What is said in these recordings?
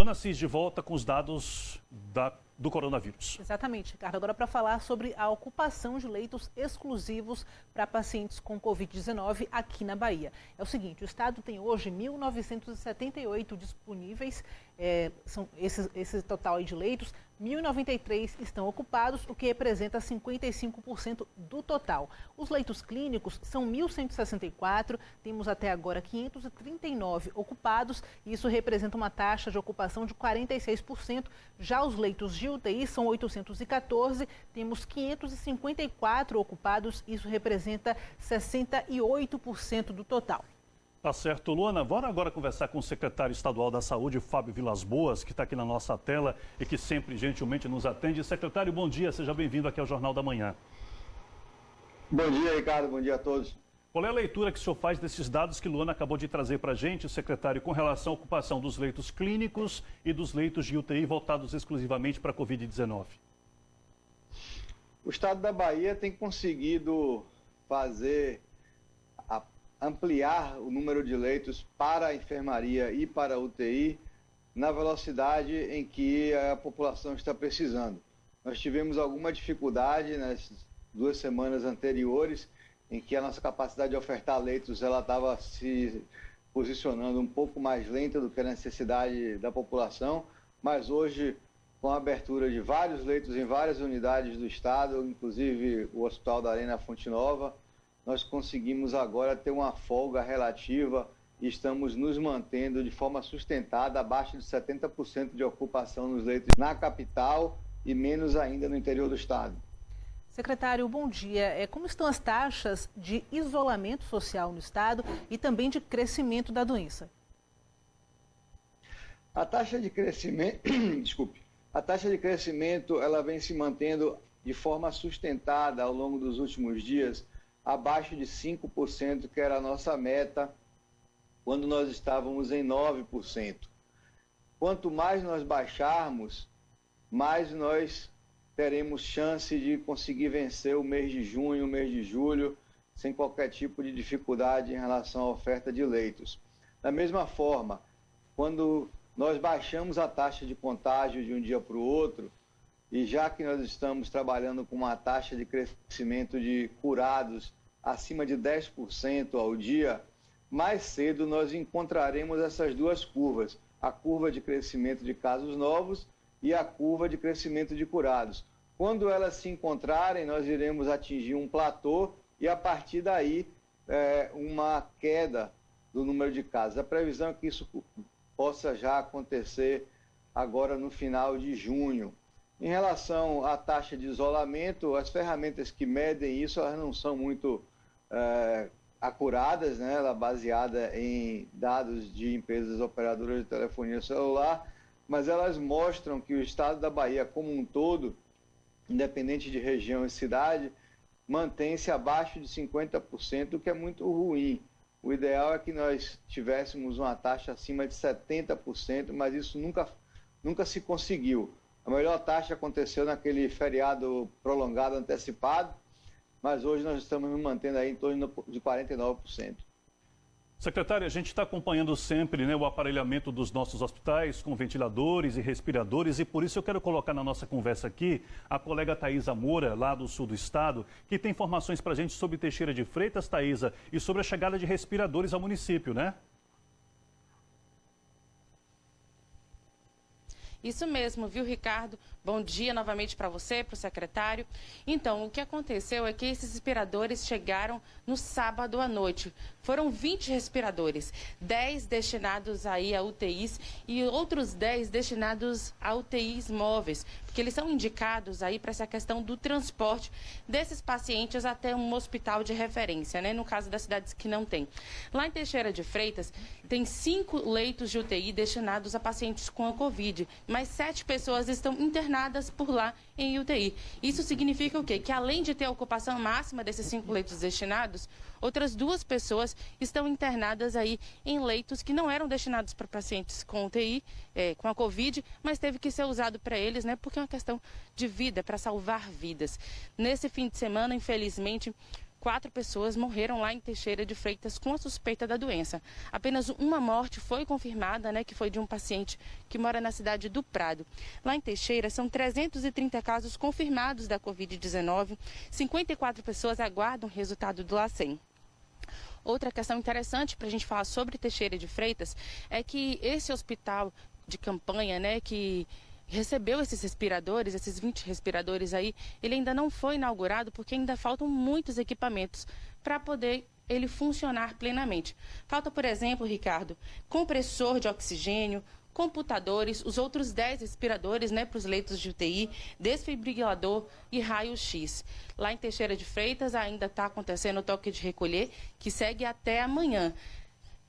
Luana Cis de volta com os dados do coronavírus. Exatamente, Ricardo. Agora para falar sobre a ocupação de leitos exclusivos para pacientes com Covid-19 aqui na Bahia. É o seguinte, o estado tem hoje 1.978 disponíveis, são esse total aí de leitos, 1.093 estão ocupados, o que representa 55% do total. Os leitos clínicos são 1.164, temos até agora 539 ocupados, e isso representa uma taxa de ocupação de 46%. Já os leitos de UTI são 814, temos 554 ocupados, isso representa 68% do total. Tá certo, Luana. Bora agora conversar com o secretário estadual da Saúde, Fábio Vilas Boas, que está aqui na nossa tela e que sempre gentilmente nos atende. Secretário, bom dia, seja bem-vindo aqui ao Jornal da Manhã. Bom dia, Ricardo, bom dia a todos. Qual é a leitura que o senhor faz desses dados que Luana acabou de trazer para a gente, secretário, com relação à ocupação dos leitos clínicos e dos leitos de UTI voltados exclusivamente para a Covid-19? O estado da Bahia tem conseguido ampliar o número de leitos para a enfermaria e para a UTI na velocidade em que a população está precisando. Nós tivemos alguma dificuldade nas 2 semanas anteriores, em que a nossa capacidade de ofertar leitos ela estava se posicionando um pouco mais lenta do que a necessidade da população, mas hoje, com a abertura de vários leitos em várias unidades do estado, inclusive o Hospital da Arena Fonte Nova, nós conseguimos agora ter uma folga relativa e estamos nos mantendo de forma sustentada abaixo de 70% de ocupação nos leitos na capital e menos ainda no interior do estado. Secretário, bom dia. Como estão as taxas de isolamento social no estado e também de crescimento da doença? A taxa de crescimento, a taxa de crescimento ela vem se mantendo de forma sustentada ao longo dos últimos dias, abaixo de 5%, que era a nossa meta quando nós estávamos em 9%. Quanto mais nós baixarmos, mais nós teremos chance de conseguir vencer o mês de junho, o mês de julho, sem qualquer tipo de dificuldade em relação à oferta de leitos. Da mesma forma, quando nós baixamos a taxa de contágio de um dia para o outro, e já que nós estamos trabalhando com uma taxa de crescimento de curados acima de 10% ao dia, mais cedo nós encontraremos essas duas curvas, a curva de crescimento de casos novos e a curva de crescimento de curados. Quando elas se encontrarem, nós iremos atingir um platô e, a partir daí, uma queda do número de casos. A previsão é que isso possa já acontecer agora no final de junho. Em relação à taxa de isolamento, as ferramentas que medem isso, elas não são muito acuradas, né? Ela é baseada em dados de empresas operadoras de telefonia celular, mas elas mostram que o estado da Bahia como um todo, independente de região e cidade, mantém-se abaixo de 50%, o que é muito ruim. O ideal é que nós tivéssemos uma taxa acima de 70%, mas isso nunca se conseguiu. A melhor taxa aconteceu naquele feriado prolongado antecipado, mas hoje nós estamos nos mantendo aí em torno de 49%. Secretário, a gente está acompanhando sempre, né, o aparelhamento dos nossos hospitais com ventiladores e respiradores, e por isso eu quero colocar na nossa conversa aqui a colega Thaisa Moura, lá do sul do estado, que tem informações para a gente sobre Teixeira de Freitas, Thaisa, e sobre a chegada de respiradores ao município, né? Isso mesmo, viu, Ricardo? Bom dia novamente para você, para o secretário. Então, o que aconteceu é que esses respiradores chegaram no sábado à noite. Foram 20 respiradores, 10 destinados aí a UTIs e outros 10 destinados a UTIs móveis, porque eles são indicados aí para essa questão do transporte desses pacientes até um hospital de referência, né? No caso das cidades que não tem. Lá em Teixeira de Freitas, tem 5 leitos de UTI destinados a pacientes com a Covid, mas 7 pessoas estão internadas por lá em UTI. Isso significa o quê? Que além de ter a ocupação máxima desses 5 leitos destinados, outras 2 pessoas estão internadas aí em leitos que não eram destinados para pacientes com UTI, com a Covid, mas teve que ser usado para eles, né? Porque é uma questão de vida, para salvar vidas. Nesse fim de semana, infelizmente, 4 pessoas morreram lá em Teixeira de Freitas com a suspeita da doença. Apenas uma morte foi confirmada, que foi de um paciente que mora na cidade do Prado. Lá em Teixeira são 330 casos confirmados da Covid-19, 54 pessoas aguardam o resultado do LACEN. Outra questão interessante para a gente falar sobre Teixeira de Freitas é que esse hospital de campanha, que recebeu esses respiradores, esses 20 respiradores aí, ele ainda não foi inaugurado porque ainda faltam muitos equipamentos para poder ele funcionar plenamente. Falta, por exemplo, Ricardo, compressor de oxigênio, computadores, os outros 10 respiradores para os leitos de UTI, desfibrilador e raio-x. Lá em Teixeira de Freitas ainda está acontecendo o toque de recolher, que segue até amanhã.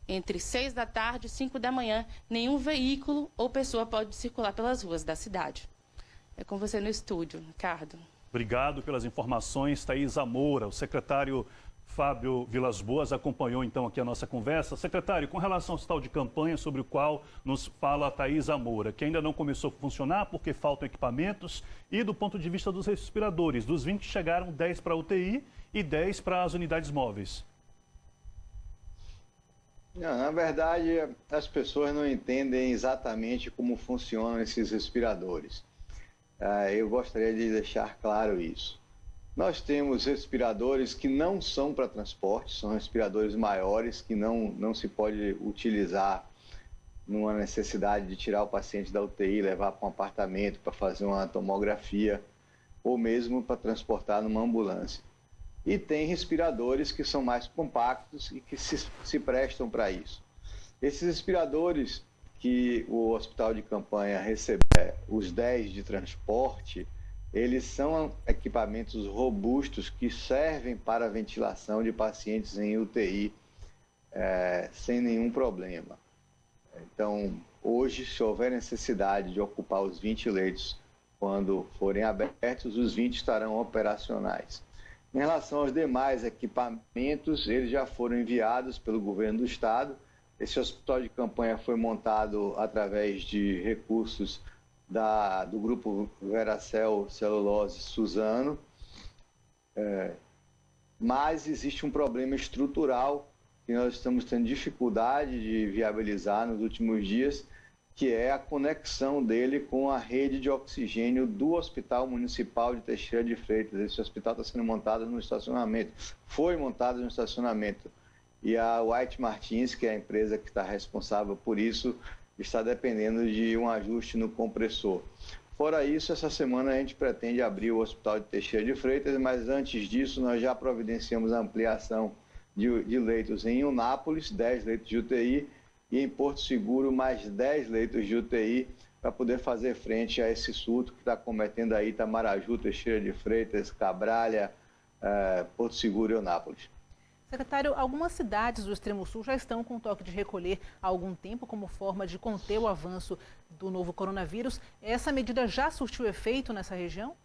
Entre 6 da tarde e 5 da manhã, nenhum veículo ou pessoa pode circular pelas ruas da cidade. É com você no estúdio, Ricardo. Obrigado pelas informações, Taísa Moura. O secretário Fábio Vilas Boas acompanhou então aqui a nossa conversa. Secretário, com relação ao hospital de campanha sobre o qual nos fala a Taísa Moura, que ainda não começou a funcionar porque faltam equipamentos e do ponto de vista dos respiradores, dos 20 chegaram 10 para a UTI e 10 para as unidades móveis. Não, na verdade, as pessoas não entendem exatamente como funcionam esses respiradores. Eu gostaria de deixar claro isso. Nós temos respiradores que não são para transporte, são respiradores maiores que não se pode utilizar numa necessidade de tirar o paciente da UTI e levar para um apartamento para fazer uma tomografia ou mesmo para transportar numa ambulância. E tem respiradores que são mais compactos e que se prestam para isso. Esses respiradores que o hospital de campanha recebe, os 10 de transporte, eles são equipamentos robustos que servem para a ventilação de pacientes em UTI sem nenhum problema. Então, hoje, se houver necessidade de ocupar os 20 leitos quando forem abertos, os 20 estarão operacionais. Em relação aos demais equipamentos, eles já foram enviados pelo governo do estado. Esse hospital de campanha foi montado através de recursos do grupo Veracel Celulose Suzano, mas existe um problema estrutural que nós estamos tendo dificuldade de viabilizar nos últimos dias, que é a conexão dele com a rede de oxigênio do Hospital Municipal de Teixeira de Freitas. Esse hospital está sendo montado no estacionamento, foi montado no estacionamento. E a White Martins, que é a empresa que está responsável por isso, está dependendo de um ajuste no compressor. Fora isso, essa semana a gente pretende abrir o Hospital de Teixeira de Freitas, mas antes disso nós já providenciamos a ampliação de leitos em Unápolis, 10 leitos de UTI, e em Porto Seguro mais 10 leitos de UTI para poder fazer frente a esse surto que está cometendo aí Itamaraju, Teixeira de Freitas, Cabralha, Porto Seguro e Unápolis. Secretário, algumas cidades do extremo sul já estão com toque de recolher há algum tempo como forma de conter o avanço do novo coronavírus. Essa medida já surtiu efeito nessa região?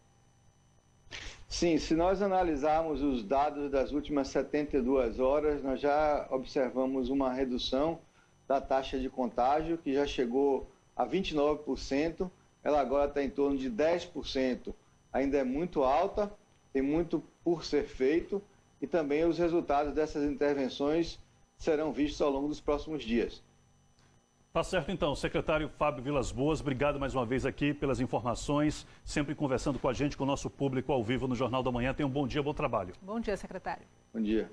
Sim, se nós analisarmos os dados das últimas 72 horas, nós já observamos uma redução da taxa de contágio, que já chegou a 29%, ela agora está em torno de 10%. Ainda é muito alta, tem muito por ser feito, e também os resultados dessas intervenções serão vistos ao longo dos próximos dias. Tá certo então, secretário Fábio Vilas Boas, obrigado mais uma vez aqui pelas informações, sempre conversando com a gente, com o nosso público ao vivo no Jornal da Manhã. Tenha um bom dia, bom trabalho. Bom dia, secretário. Bom dia.